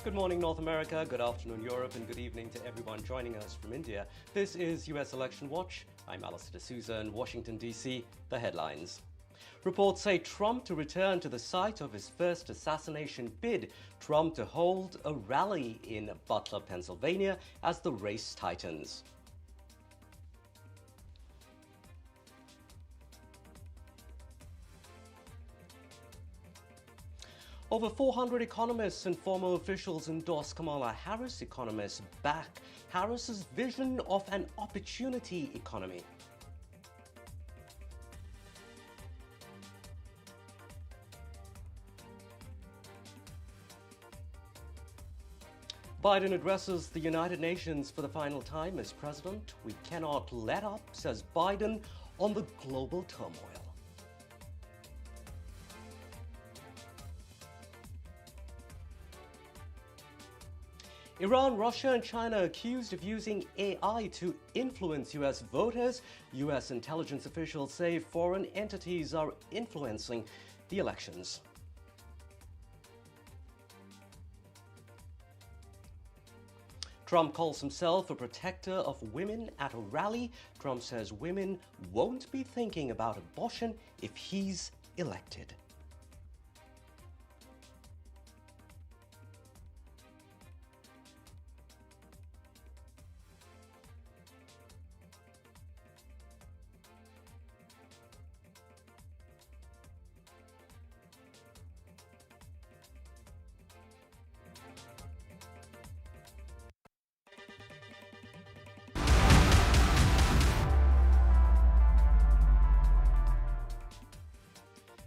Good morning, North America. Good afternoon, Europe, and good evening to everyone joining us from India. This is US Election Watch. I'm Allister D'Souza in Washington, D.C. The headlines. Reports say Trump to return to the site of his first assassination bid. Trump to hold a rally in Butler, Pennsylvania, as the race tightens. Over 400 economists and former officials endorse Kamala Harris. Economists back Harris's vision of an opportunity economy. Biden addresses the United Nations for the final time as president. We cannot let up, says Biden, on the global turmoil. Iran, Russia, and China accused of using AI to influence U.S. voters. U.S. intelligence officials say foreign entities are influencing the elections. Trump calls himself a protector of women at a rally. Trump says women won't be thinking about abortion if he's elected.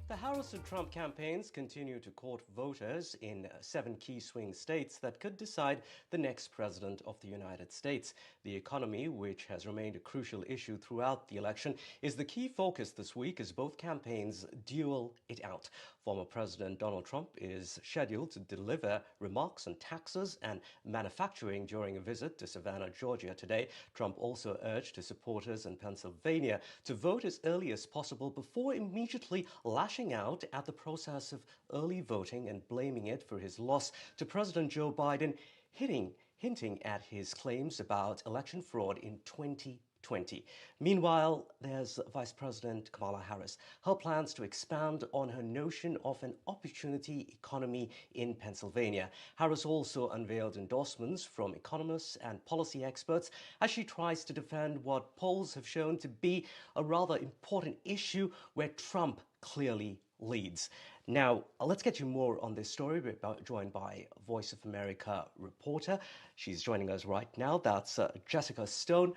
The Harris and Trump campaigns continue to court voters in 7 key swing states that could decide the next president of the United States. The economy, which has remained a crucial issue throughout the election, is the key focus this week as both campaigns duel it out. Former President Donald Trump is scheduled to deliver remarks on taxes and manufacturing during a visit to Savannah, Georgia today. Trump also urged his supporters in Pennsylvania to vote as early as possible before immediately lashing out at the process of early voting and blaming it for his loss to President Joe Biden, hinting at his claims about election fraud in 2020. Meanwhile, there's Vice President Kamala Harris. Her plans to expand on her notion of an opportunity economy in Pennsylvania. Harris also unveiled endorsements from economists and policy experts as she tries to defend what polls have shown to be a rather important issue where Trump clearly leads. Now, let's get you more on this story. We're joined by Voice of America reporter. She's joining us right now. That's Jessica Stone.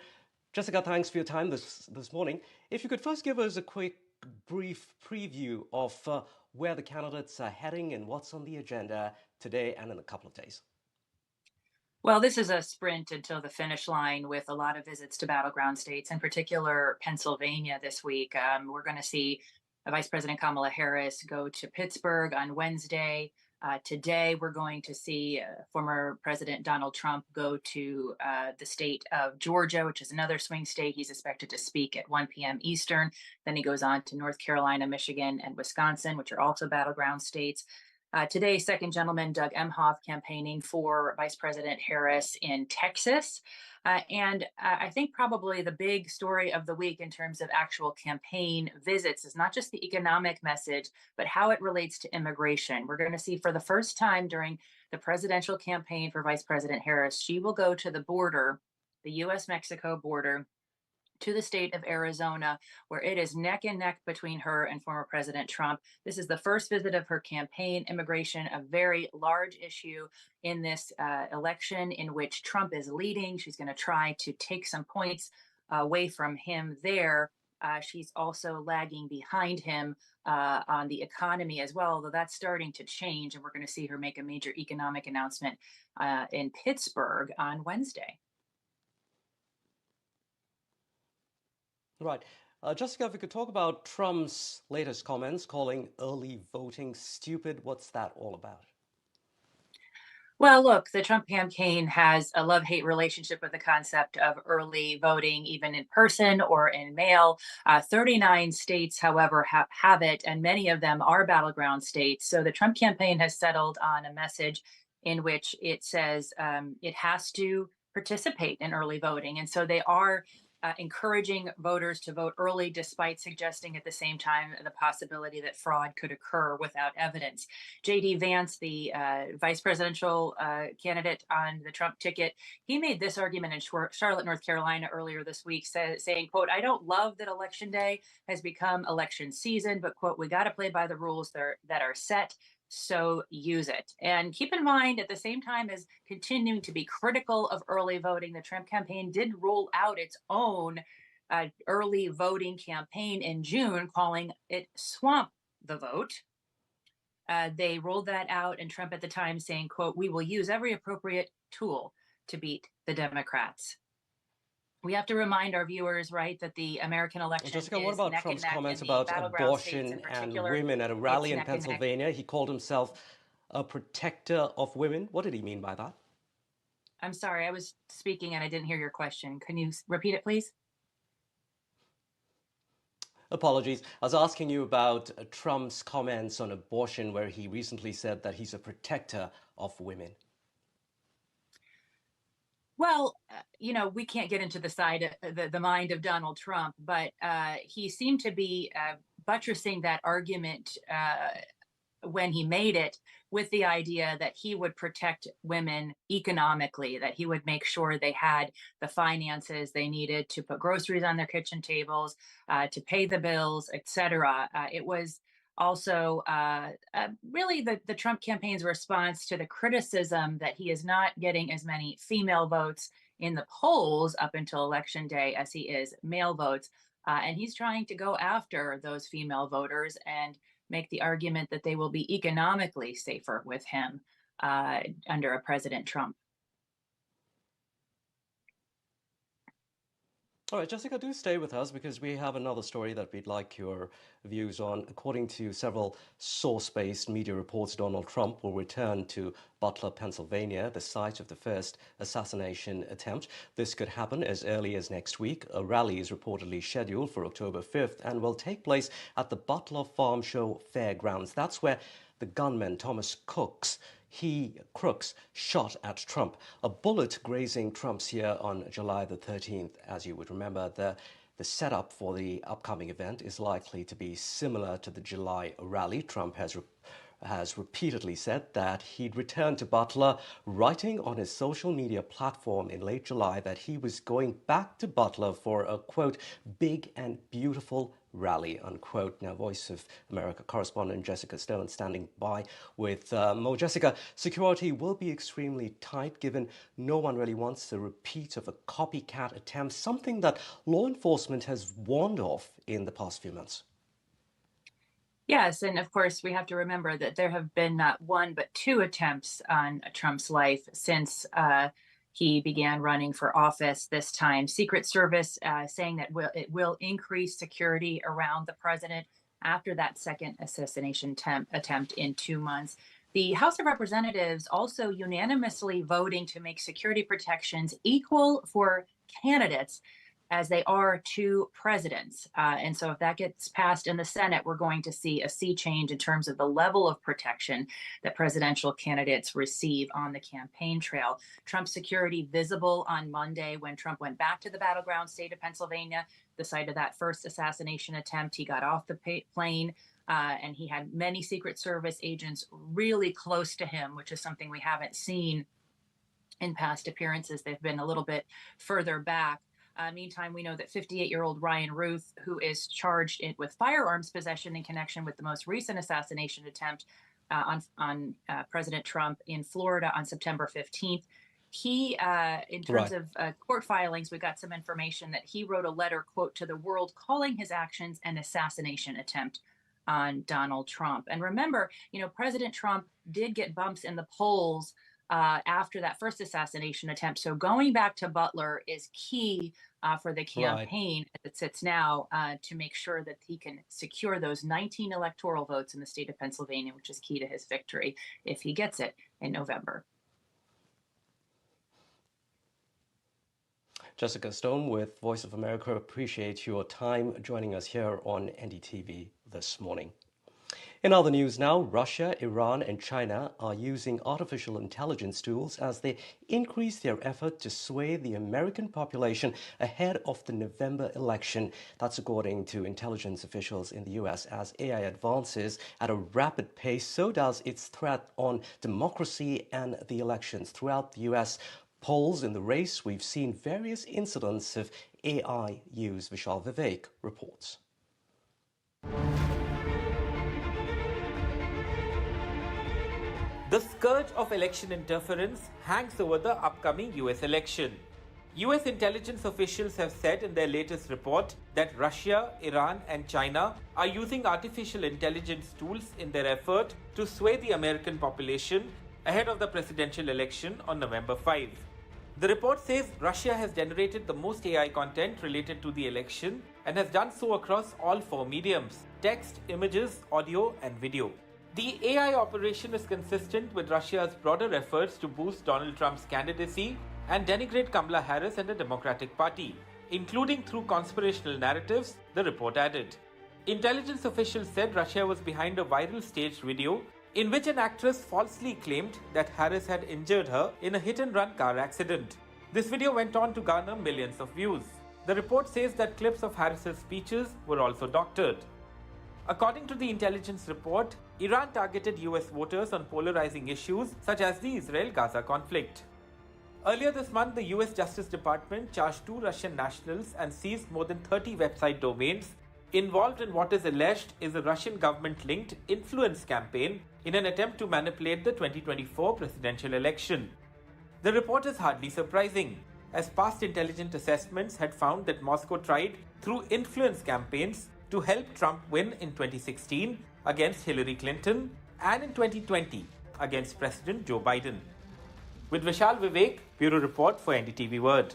Jessica, thanks for your time this morning. If you could first give us a quick, brief preview of where the candidates are heading and what's on the agenda today and in a couple of days. Well, this is a sprint until the finish line with a lot of visits to battleground states, in particular Pennsylvania this week. We're going to see Vice President Kamala Harris go to Pittsburgh on Wednesday. Today, we're going to see former President Donald Trump go to the state of Georgia, which is another swing state. He's expected to speak at 1 p.m. Eastern. Then he goes on to North Carolina, Michigan, and Wisconsin, which are also battleground states. Today, Second Gentleman Doug Emhoff campaigning for Vice President Harris in Texas. And I think probably the big story of the week in terms of actual campaign visits is not just the economic message, but how it relates to immigration. We're going to see for the first time during the presidential campaign for Vice President Harris, she will go to the border, the U.S.-Mexico border, to the state of Arizona, where it is neck and neck between her and former President Trump. This is the first visit of her campaign. Immigration, a very large issue in this election in which Trump is leading. She's going to try to take some points away from him there. She's also lagging behind him on the economy as well, although that's starting to change. And we're going to see her make a major economic announcement in Pittsburgh on Wednesday. Right. Jessica, if we could talk about Trump's latest comments calling early voting stupid, what's that all about? Well, look, the Trump campaign has a love-hate relationship with the concept of early voting, even in person or in mail. 39 states, however, have it, and many of them are battleground states. So the Trump campaign has settled on a message in which it says it has to participate in early voting. And so they are encouraging voters to vote early, despite suggesting at the same time the possibility that fraud could occur without evidence. J.D. Vance, the vice presidential candidate on the Trump ticket, he made this argument in Charlotte, North Carolina earlier this week, saying, quote, "I don't love that election day has become election season, but, quote, we got to play by the rules that are set. So use it." And keep in mind, at the same time as continuing to be critical of early voting, the Trump campaign did roll out its own early voting campaign in June, calling it Swamp the Vote. They rolled that out, and Trump at the time saying, quote, "We will use every appropriate tool to beat the Democrats." We have to remind our viewers, right, that the American election Jessica, what is about neck and Trump's neck in comments the about battleground states in abortion and particular. women at a It's rally in neck and neck. Pennsylvania? He called himself a protector of women. What did he mean by that? I'm sorry, I was speaking and I didn't hear your question. Can you repeat it, please? Apologies. I was asking you about Trump's comments on abortion, where he recently said that he's a protector of women. Well, we can't get into the side, the mind of Donald Trump, but he seemed to be buttressing that argument when he made it with the idea that he would protect women economically, that he would make sure they had the finances they needed to put groceries on their kitchen tables, to pay the bills, etc. It was also really the Trump campaign's response to the criticism that he is not getting as many female votes in the polls up until election day as he is male votes. And he's trying to go after those female voters and make the argument that they will be economically safer with him under a President Trump. All right, Jessica, do stay with us because we have another story that we'd like your views on. According to several source-based media reports, Donald Trump will return to Butler, Pennsylvania, the site of the first assassination attempt. This could happen as early as next week. A rally is reportedly scheduled for October 5th and will take place at the Butler Farm Show Fairgrounds. That's where the gunman, Thomas Crooks, shot at Trump. A bullet grazing Trump's ear on July the 13th. As you would remember, the setup for the upcoming event is likely to be similar to the July rally. Trump has repeatedly said that he'd return to Butler, writing on his social media platform in late July that he was going back to Butler for a, quote, big and beautiful rally, unquote. Now, Voice of America correspondent Jessica Stone standing by with more. Jessica, security will be extremely tight given no one really wants a repeat of a copycat attempt, something that law enforcement has warned of in the past few months. Yes, and of course, we have to remember that there have been not one but two attempts on Trump's life since he began running for office this time. Secret Service saying that it will increase security around the president after that second assassination attempt in 2 months. The House of Representatives also unanimously voting to make security protections equal for candidates as they are to presidents. And so if that gets passed in the Senate, we're going to see a sea change in terms of the level of protection that presidential candidates receive on the campaign trail. Trump's security visible on Monday when Trump went back to the battleground state of Pennsylvania, the site of that first assassination attempt. He got off the plane and he had many Secret Service agents really close to him, which is something we haven't seen in past appearances. They've been a little bit further back. Meantime, we know that 58-year-old Ryan Ruth, who is charged with firearms possession in connection with the most recent assassination attempt on President Trump in Florida on September 15th, he, in terms of court filings, we got some information that he wrote a letter, quote, to the world calling his actions an assassination attempt on Donald Trump. And remember, President Trump did get bumps in the polls after that first assassination attempt. So going back to Butler is key for the campaign as it sits now to make sure that he can secure those 19 electoral votes in the state of Pennsylvania, which is key to his victory if he gets it in November. Jessica Stone with Voice of America, appreciate your time joining us here on NDTV this morning. In other news now, Russia, Iran, and China are using artificial intelligence tools as they increase their effort to sway the American population ahead of the November election. That's according to intelligence officials in the US. As AI advances at a rapid pace, so does its threat on democracy and the elections. Throughout the US polls in the race, we've seen various incidents of AI use. Vishal Vivek reports. The scourge of election interference hangs over the upcoming US election. US intelligence officials have said in their latest report that Russia, Iran, and China are using artificial intelligence tools in their effort to sway the American population ahead of the presidential election on November 5. The report says Russia has generated the most AI content related to the election and has done so across all four mediums: text, images, audio, and video. The AI operation is consistent with Russia's broader efforts to boost Donald Trump's candidacy and denigrate Kamala Harris and the Democratic Party, including through conspirational narratives, the report added. Intelligence officials said Russia was behind a viral staged video in which an actress falsely claimed that Harris had injured her in a hit-and-run car accident. This video went on to garner millions of views. The report says that clips of Harris's speeches were also doctored. According to the intelligence report, Iran targeted US voters on polarizing issues such as the Israel-Gaza conflict. Earlier this month, the US Justice Department charged 2 Russian nationals and seized more than 30 website domains involved in what is alleged is a Russian government-linked influence campaign in an attempt to manipulate the 2024 presidential election. The report is hardly surprising, as past intelligence assessments had found that Moscow tried, through influence campaigns, to help Trump win in 2016 against Hillary Clinton and in 2020 against President Joe Biden. With Vishal Vivek, Bureau Report for NDTV Word.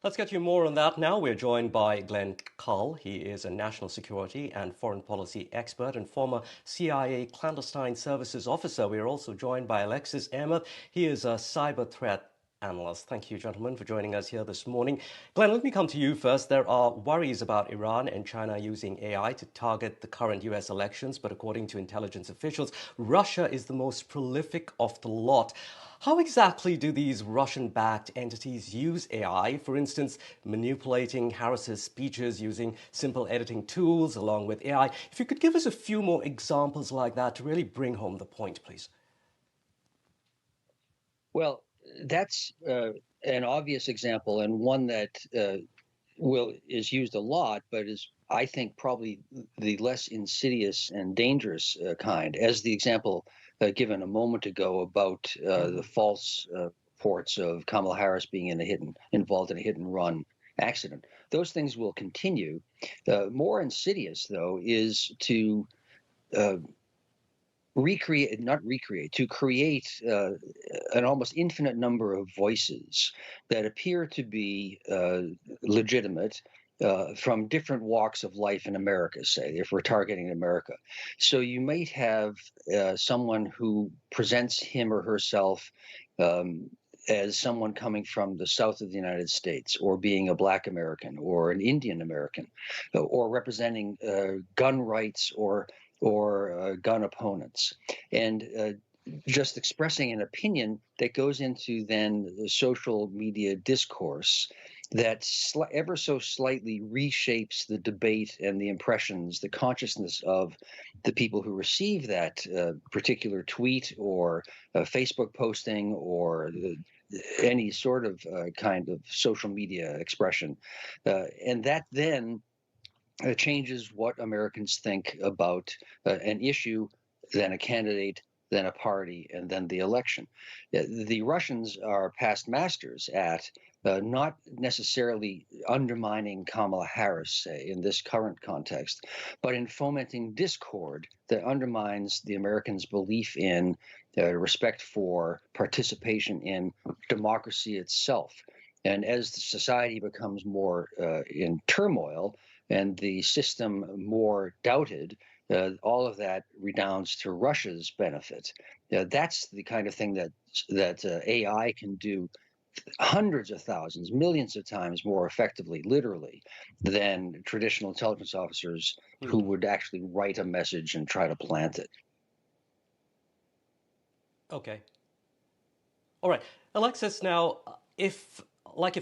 Let's get you more on that now. We're joined by Glenn Cull. He is a national security and foreign policy expert and former CIA clandestine services officer. We are also joined by Alexis Ahmed. He is a cyber threat analyst. Thank you, gentlemen, for joining us here this morning. Glenn, let me come to you first. There are worries about Iran and China using AI to target the current US elections, but according to intelligence officials, Russia is the most prolific of the lot. How exactly do these Russian-backed entities use AI? For instance, manipulating Harris's speeches using simple editing tools along with AI. If you could give us a few more examples like that to really bring home the point, please. Well, that's an obvious example, and one that is used a lot, but is, I think, probably the less insidious and dangerous kind, as the example given a moment ago about the false reports of Kamala Harris being involved in a hit-and-run accident. Those things will continue. More insidious, though, is to create an almost infinite number of voices that appear to be legitimate from different walks of life in America, say, if we're targeting America. So you might have someone who presents him or herself as someone coming from the south of the United States, or being a Black American or an Indian American, or representing gun rights or gun opponents, and just expressing an opinion that goes into then the social media discourse that ever so slightly reshapes the debate and the impressions, the consciousness of the people who receive that particular tweet or Facebook posting or any sort of kind of social media expression. And that then changes what Americans think about an issue, then a candidate, then a party, and then the election. The Russians are past masters at not necessarily undermining Kamala Harris, say, in this current context, but in fomenting discord that undermines the Americans' belief in respect for participation in democracy itself. And as the society becomes more in turmoil, and the system more doubted, all of that redounds to Russia's benefit. That's the kind of thing that AI can do hundreds of thousands, millions of times more effectively, literally, than traditional intelligence officers who would actually write a message and try to plant it. Okay. All right. Alexis, now, if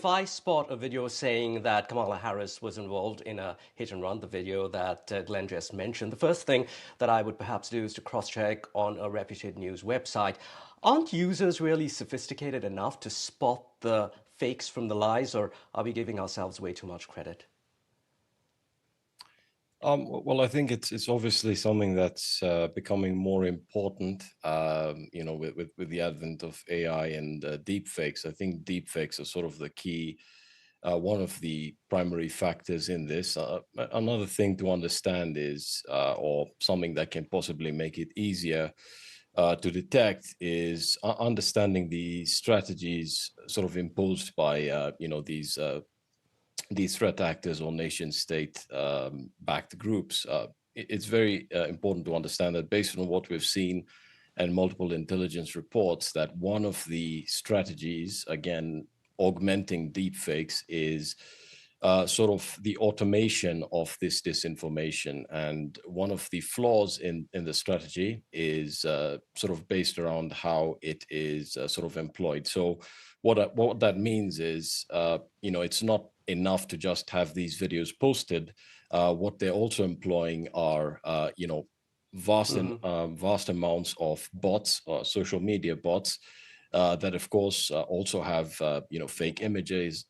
I spot a video saying that Kamala Harris was involved in a hit and run, the video that Glenn just mentioned, the first thing that I would perhaps do is to cross-check on a reputed news website. Aren't users really sophisticated enough to spot the fakes from the lies, or are we giving ourselves way too much credit? Well, I think it's obviously something that's becoming more important. With the advent of AI and deepfakes. I think deepfakes are sort of the key, one of the primary factors in this. Another thing to understand is, or something that can possibly make it easier to detect, is understanding the strategies sort of imposed by these threat actors or nation state backed groups. It's very important to understand that, based on what we've seen and multiple intelligence reports, that one of the strategies, again, augmenting deepfakes, is sort of the automation of this disinformation. And one of the flaws in the strategy is sort of based around how it is sort of employed. So what that means is, it's not enough to just have these videos posted. What they're also employing are, vast amounts of bots, social media bots, that of course also have fake images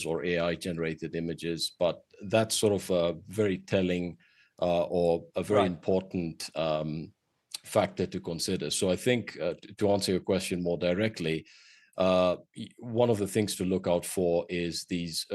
or AI generated images. But that's sort of a very telling or a very important factor to consider. So I think, to answer your question more directly, one of the things to look out for is these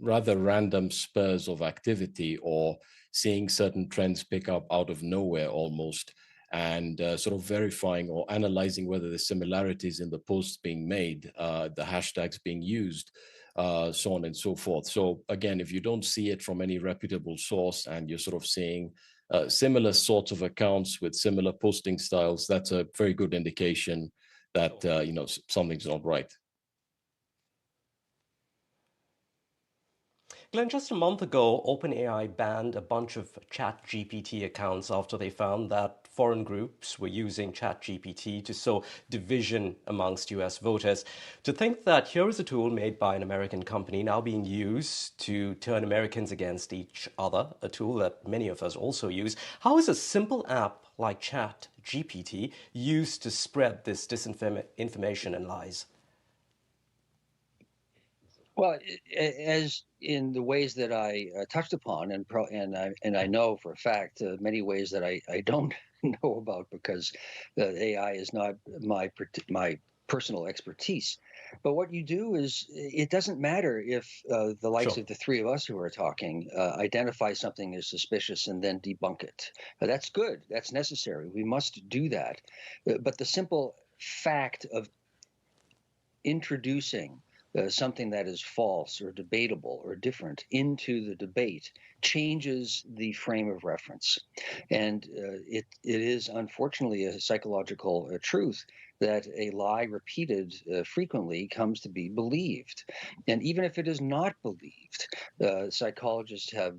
rather random spurs of activity, or seeing certain trends pick up out of nowhere almost, and sort of verifying or analyzing whether the similarities in the posts being made, the hashtags being used, so on and so forth. So again, if you don't see it from any reputable source and you're sort of seeing similar sorts of accounts with similar posting styles, that's a very good indication that something's not right. Glenn, just a month ago, OpenAI banned a bunch of ChatGPT accounts after they found that foreign groups were using ChatGPT to sow division amongst US voters. To think that here is a tool made by an American company now being used to turn Americans against each other, a tool that many of us also use, how is a simple app like ChatGPT used to spread this disinformation and lies? Well, as in the ways that I touched upon, and I know for a fact many ways that I don't know about, because AI is not my personal expertise. But what you do is, it doesn't matter if the likes of the three of us who are talking identify something as suspicious and then debunk it. That's good. That's necessary. We must do that. But the simple fact of introducing something that is false or debatable or different into the debate changes the frame of reference. And it is unfortunately a psychological truth that a lie repeated frequently comes to be believed. And even if it is not believed, psychologists have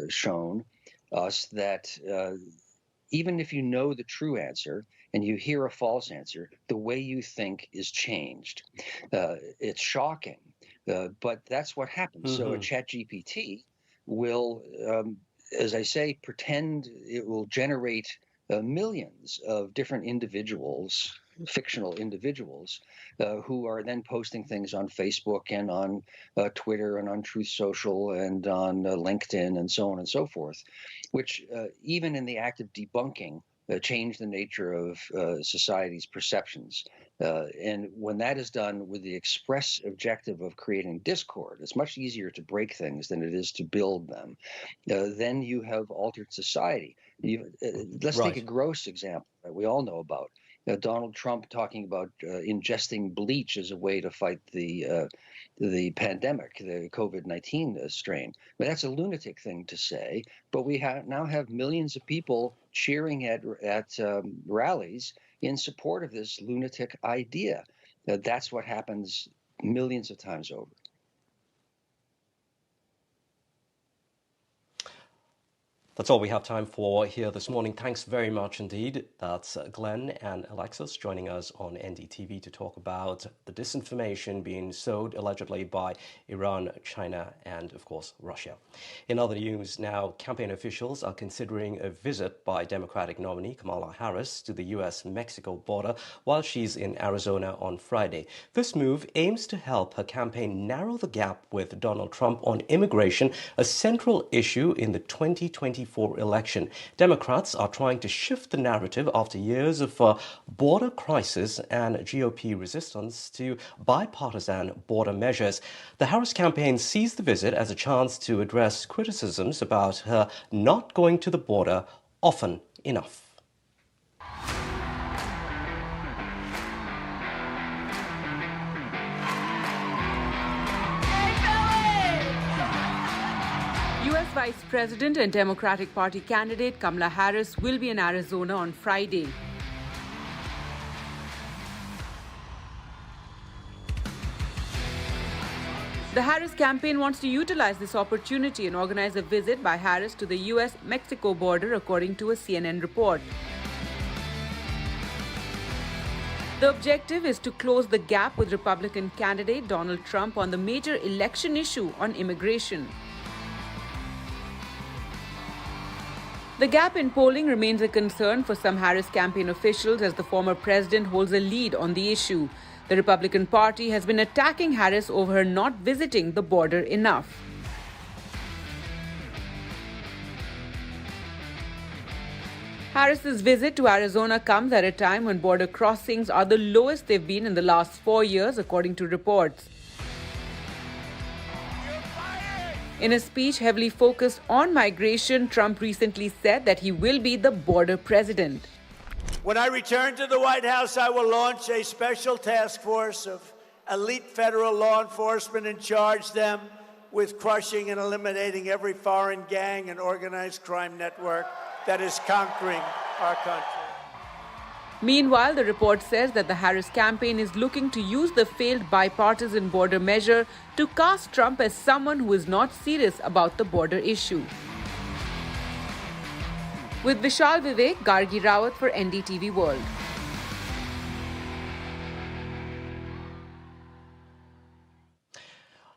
shown us that even if you know the true answer and you hear a false answer, the way you think is changed. It's shocking, but that's what happens. So a ChatGPT will, as I say, pretend it will generate millions of different individuals, fictional individuals, who are then posting things on Facebook and on Twitter and on Truth Social and on LinkedIn and so on and so forth, which even in the act of debunking change the nature of society's perceptions. And when that is done with the express objective of creating discord, it's much easier to break things than it is to build them. Then you have altered society. Let's take a gross example that we all know about. Donald Trump talking about ingesting bleach as a way to fight the pandemic, the COVID-19 strain. But that's a lunatic thing to say. But we now have millions of people cheering at rallies in support of this lunatic idea. That's what happens millions of times over. That's all we have time for here this morning. Thanks very much indeed. That's Glenn and Alexis joining us on NDTV to talk about the disinformation being sowed allegedly by Iran, China, and of course, Russia. In other news now, campaign officials are considering a visit by Democratic nominee Kamala Harris to the US-Mexico border while she's in Arizona on Friday. This move aims to help her campaign narrow the gap with Donald Trump on immigration, a central issue in the 2024 election. Democrats are trying to shift the narrative after years of border crisis and GOP resistance to bipartisan border measures. The Harris campaign sees the visit as a chance to address criticisms about her not going to the border often enough. U.S. Vice President and Democratic Party candidate Kamala Harris will be in Arizona on Friday. The Harris campaign wants to utilize this opportunity and organize a visit by Harris to the U.S.-Mexico border, according to a CNN report. The objective is to close the gap with Republican candidate Donald Trump on the major election issue on immigration. The gap in polling remains a concern for some Harris campaign officials as the former president holds a lead on the issue. The Republican Party has been attacking Harris over her not visiting the border enough. Harris's visit to Arizona comes at a time when border crossings are the lowest they've been in the last 4 years, according to reports. In a speech heavily focused on migration, Trump recently said that he will be the border president. When I return to the White House, I will launch a special task force of elite federal law enforcement and charge them with crushing and eliminating every foreign gang and organized crime network that is conquering our country. Meanwhile, the report says that the Harris campaign is looking to use the failed bipartisan border measure to cast Trump as someone who is not serious about the border issue. With Vishal Vivek, Gargi Rawat for NDTV World.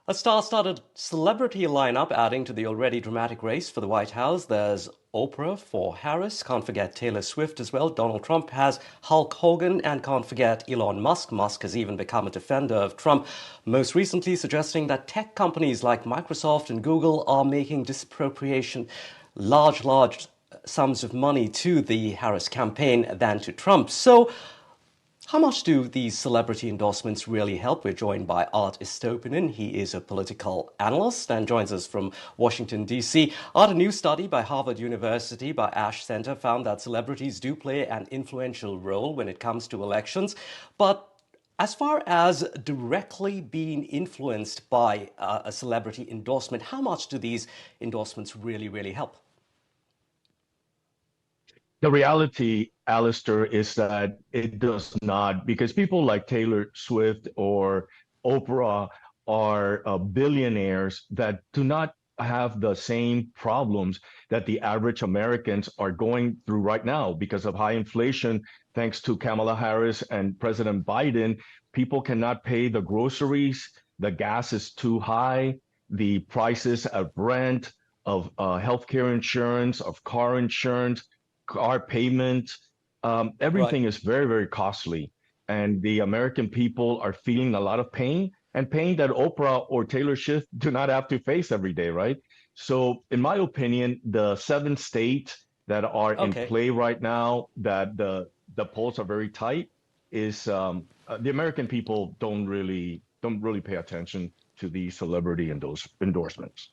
A star-studded celebrity lineup adding to the already dramatic race for the White House. There's Oprah for Harris, can't forget Taylor Swift as well. Donald Trump has Hulk Hogan, and can't forget Elon Musk. Musk has even become a defender of Trump, most recently suggesting that tech companies like Microsoft and Google are making disappropriation large sums of money to the Harris campaign than to Trump. So, how much do these celebrity endorsements really help? We're joined by Art Istopinen. He is a political analyst and joins us from Washington, D.C. Art, a new study by Harvard University by Ash Center found that celebrities do play an influential role when it comes to elections. But as far as directly being influenced by a celebrity endorsement, how much do these endorsements really help? The reality, Allister, is that it does not, because people like Taylor Swift or Oprah are billionaires that do not have the same problems that the average Americans are going through right now because of high inflation. Thanks to Kamala Harris and President Biden, people cannot pay the groceries, the gas is too high, the prices of rent, of healthcare insurance, of car insurance, car payment, everything is very costly. And the American people are feeling a lot of pain, and pain that Oprah or Taylor Swift do not have to face every day, right? So in my opinion, the 7 states that are in play right now, that the polls are very tight, is the American people don't really pay attention to these celebrity endorsements.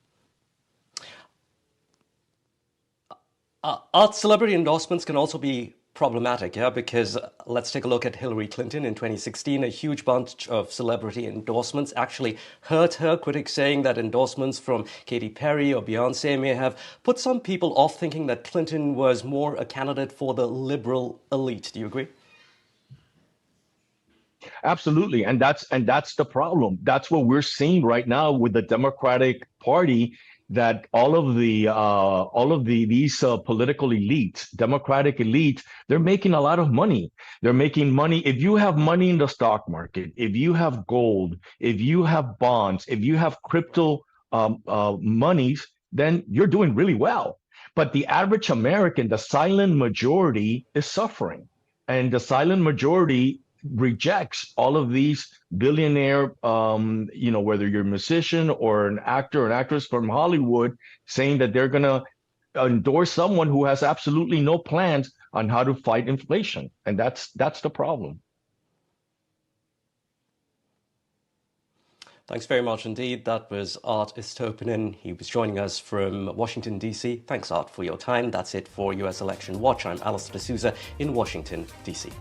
Art, celebrity endorsements can also be problematic, yeah, because let's take a look at Hillary Clinton in 2016. A huge bunch of celebrity endorsements actually hurt her, critics saying that endorsements from Katy Perry or Beyonce may have put some people off, thinking that Clinton was more a candidate for the liberal elite. Do you agree? Absolutely, and that's the problem. That's what we're seeing right now with the Democratic Party. That all of these political elites, Democratic elites, they're making a lot of money. They're making money. If you have money in the stock market, if you have gold, if you have bonds, if you have crypto monies, then you're doing really well. But the average American, the silent majority, is suffering, and the silent majority rejects all of these billionaire, whether you're a musician or an actor or an actress from Hollywood, saying that they're going to endorse someone who has absolutely no plans on how to fight inflation. And that's the problem. Thanks very much indeed. That was Art Istopinen. He was joining us from Washington, D.C. Thanks, Art, for your time. That's it for US Election Watch. I'm Allister in Washington, D.C.